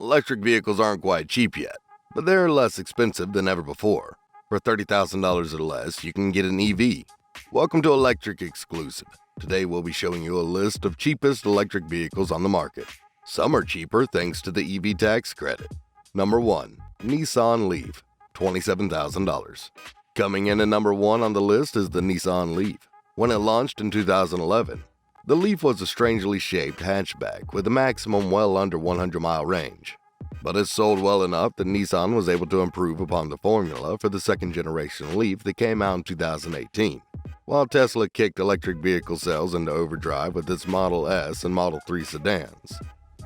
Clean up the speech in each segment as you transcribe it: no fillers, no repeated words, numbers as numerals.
Electric vehicles aren't quite cheap yet, but they're less expensive than ever before. For $30,000 or less, you can get an EV. Welcome to Electric Exclusive. Today we'll be showing you a list of cheapest electric vehicles on the market. Some are cheaper thanks to the EV tax credit. Number 1. Nissan Leaf, $27,000. Coming in at number 1 on the list is the Nissan Leaf. When it launched in 2011, the Leaf was a strangely shaped hatchback with a maximum well under 100-mile range. But it sold well enough that Nissan was able to improve upon the formula for the second-generation Leaf that came out in 2018, while Tesla kicked electric vehicle sales into overdrive with its Model S and Model 3 sedans.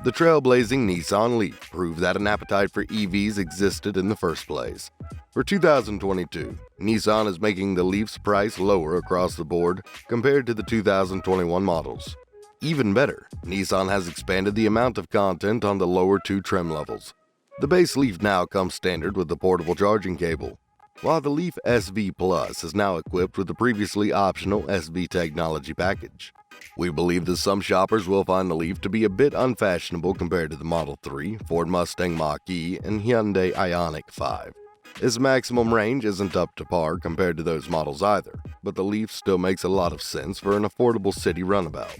The trailblazing Nissan Leaf proved that an appetite for EVs existed in the first place. For 2022, Nissan is making the Leaf's price lower across the board compared to the 2021 models. Even better, Nissan has expanded the amount of content on the lower 2 trim levels. The base Leaf now comes standard with the portable charging cable, while the Leaf SV Plus is now equipped with the previously optional SV technology package. We believe that some shoppers will find the Leaf to be a bit unfashionable compared to the Model 3, Ford Mustang Mach-E, and Hyundai Ioniq 5. Its maximum range isn't up to par compared to those models either, but the Leaf still makes a lot of sense for an affordable city runabout.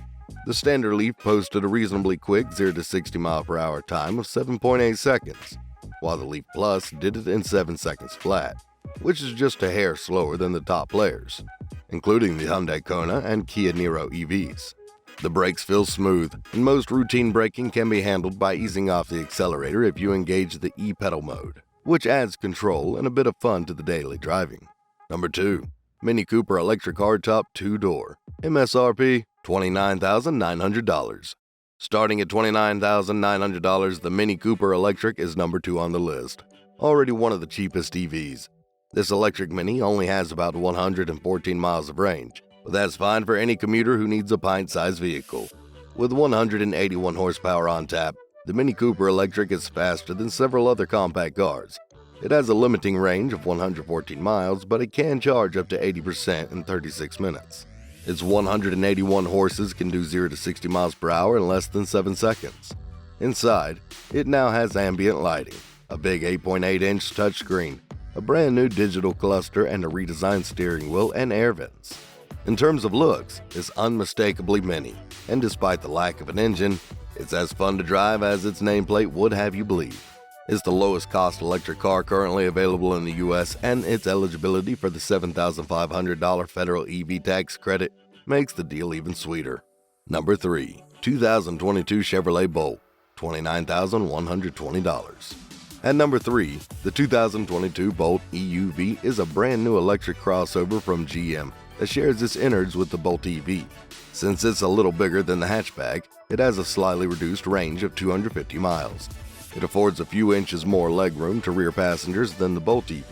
The standard Leaf posted a reasonably quick 0 to 60 mph time of 7.8 seconds, while the Leaf Plus did it in 7 seconds flat, which is just a hair slower than the top players, including the Hyundai Kona and Kia Niro EVs. The brakes feel smooth, and most routine braking can be handled by easing off the accelerator if you engage the e-pedal mode, which adds control and a bit of fun to the daily driving. Number 2. Mini Cooper Electric Hardtop 2-Door, MSRP $29,900. Starting at $29,900, the Mini Cooper Electric is number 2 on the list, already one of the cheapest EVs. This electric Mini only has about 114 miles of range, but that's fine for any commuter who needs a pint-sized vehicle. With 181 horsepower on tap, the Mini Cooper Electric is faster than several other compact cars. It has a limiting range of 114 miles, but it can charge up to 80% in 36 minutes. Its 181 horses can do 0 to 60 miles per hour in less than 7 seconds. Inside, it now has ambient lighting, a big 8.8-inch touchscreen, a brand new digital cluster, and a redesigned steering wheel and air vents. In terms of looks, it's unmistakably Mini, and despite the lack of an engine, it's as fun to drive as its nameplate would have you believe. It's the lowest cost electric car currently available in the US, and its eligibility for the $7,500 federal EV tax credit makes the deal even sweeter. Number 3. 2022 Chevrolet Bolt, $29,120. At number 3, the 2022 Bolt EUV is a brand new electric crossover from GM that shares its innards with the Bolt EV. Since it's a little bigger than the hatchback, it has a slightly reduced range of 250 miles. It affords a few inches more legroom to rear passengers than the Bolt EV.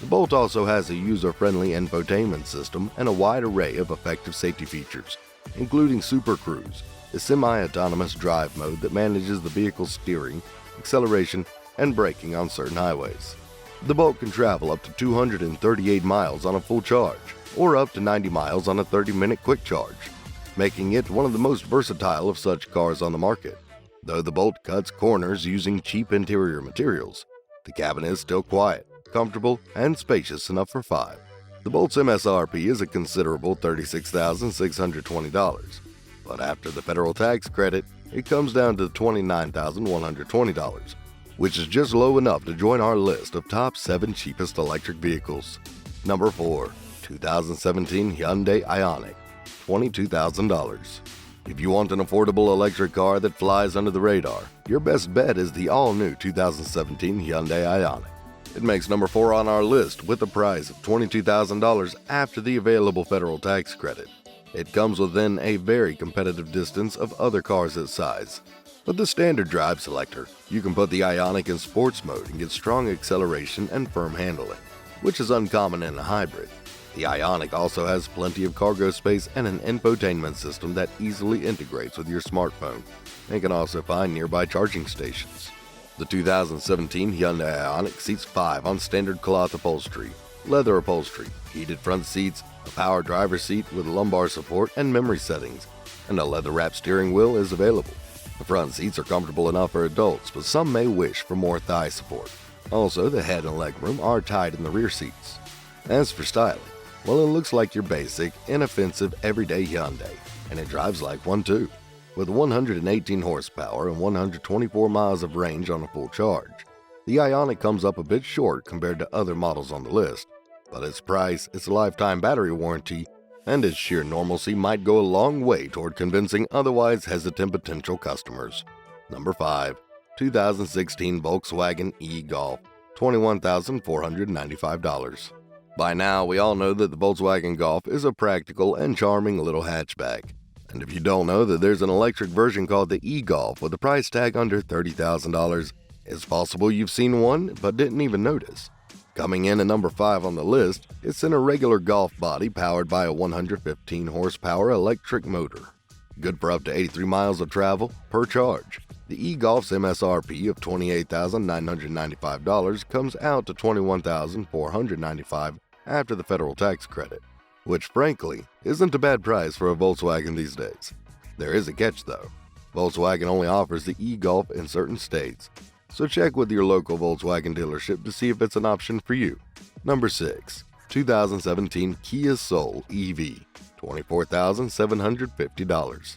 The Bolt also has a user-friendly infotainment system and a wide array of effective safety features, including Super Cruise, a semi-autonomous drive mode that manages the vehicle's steering, acceleration, and braking on certain highways. The Bolt can travel up to 238 miles on a full charge, or up to 90 miles on a 30-minute quick charge, making it one of the most versatile of such cars on the market. Though the Bolt cuts corners using cheap interior materials, the cabin is still quiet, comfortable, and spacious enough for 5. The Bolt's MSRP is a considerable $36,620, but after the federal tax credit, it comes down to $29,120, which is just low enough to join our list of top 7 cheapest electric vehicles. Number 4. 2017 Hyundai Ioniq, $22,000. If you want an affordable electric car that flies under the radar, your best bet is the all-new 2017 Hyundai Ioniq. It makes number 4 on our list with a price of $22,000 after the available federal tax credit. It comes within a very competitive distance of other cars its size. With the standard drive selector, you can put the Ioniq in sports mode and get strong acceleration and firm handling, which is uncommon in a hybrid. The Ioniq also has plenty of cargo space and an infotainment system that easily integrates with your smartphone and can also find nearby charging stations. The 2017 Hyundai Ioniq seats 5 on standard cloth upholstery, leather upholstery, heated front seats, a power driver's seat with lumbar support and memory settings, and a leather-wrapped steering wheel is available. The front seats are comfortable enough for adults, but some may wish for more thigh support. Also, the head and leg room are tied in the rear seats. As for styling, well, it looks like your basic, inoffensive, everyday Hyundai, and it drives like one too. With 118 horsepower and 124 miles of range on a full charge, the Ioniq comes up a bit short compared to other models on the list, but its price, its lifetime battery warranty, and its sheer normalcy might go a long way toward convincing otherwise hesitant potential customers. Number 5. 2016 Volkswagen e-Golf, $21,495. By now, we all know that the Volkswagen Golf is a practical and charming little hatchback. And if you don't know that there's an electric version called the e-Golf with a price tag under $30,000, it's possible you've seen one but didn't even notice. Coming in at number 5 on the list, it's in a regular Golf body powered by a 115 horsepower electric motor. Good for up to 83 miles of travel per charge. The e-Golf's MSRP of $28,995 comes out to $21,495 after the federal tax credit, which frankly isn't a bad price for a Volkswagen these days. There is a catch though. Volkswagen only offers the e-Golf in certain states, so check with your local Volkswagen dealership to see if it's an option for you. Number 6. 2017 Kia Soul EV, $24,750.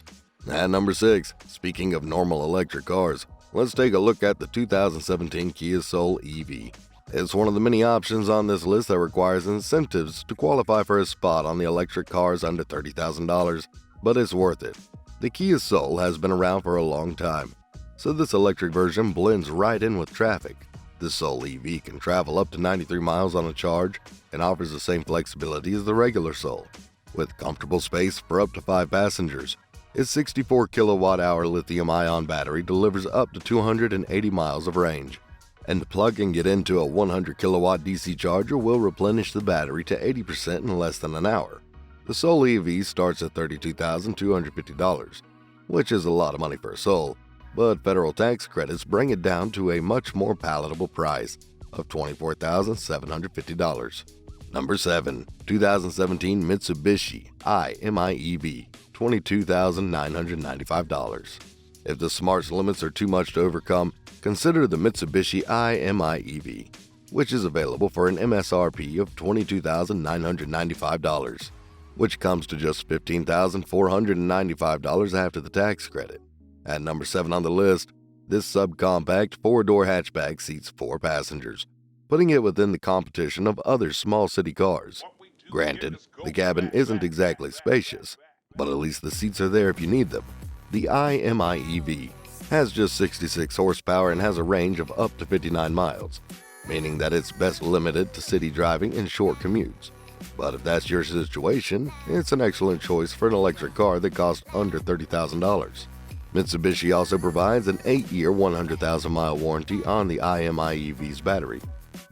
At number 6, speaking of normal electric cars, let's take a look at the 2017 Kia Soul EV. It's one of the many options on this list that requires incentives to qualify for a spot on the electric cars under $30,000, but it's worth it. The Kia Soul has been around for a long time, so this electric version blends right in with traffic. The Soul EV can travel up to 93 miles on a charge and offers the same flexibility as the regular Soul, with comfortable space for up to 5 passengers. Its 64 kilowatt-hour lithium-ion battery delivers up to 280 miles of range, and plugging it into a 100 kilowatt DC charger will replenish the battery to 80% in less than an hour. The Soul EV starts at $32,250, which is a lot of money for a Soul, but federal tax credits bring it down to a much more palatable price of $24,750. Number 7. 2017 Mitsubishi i-MiEV, $22,995. If the smarts limits are too much to overcome, consider the Mitsubishi i-MiEV, which is available for an MSRP of $22,995, which comes to just $15,495 after the tax credit. At number 7 on the list, this subcompact 4-door hatchback seats 4 passengers, putting it within the competition of other small city cars. Granted, the cabin isn't exactly spacious, but at least the seats are there if you need them. The i-MiEV has just 66 horsepower and has a range of up to 59 miles, meaning that it's best limited to city driving and short commutes. But if that's your situation, it's an excellent choice for an electric car that costs under $30,000. Mitsubishi also provides an 8-year, 100,000-mile warranty on the i-MiEV's battery.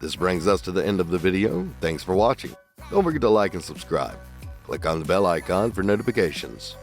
This brings us to the end of the video. Thanks for watching. Don't forget to like and subscribe. Click on the bell icon for notifications.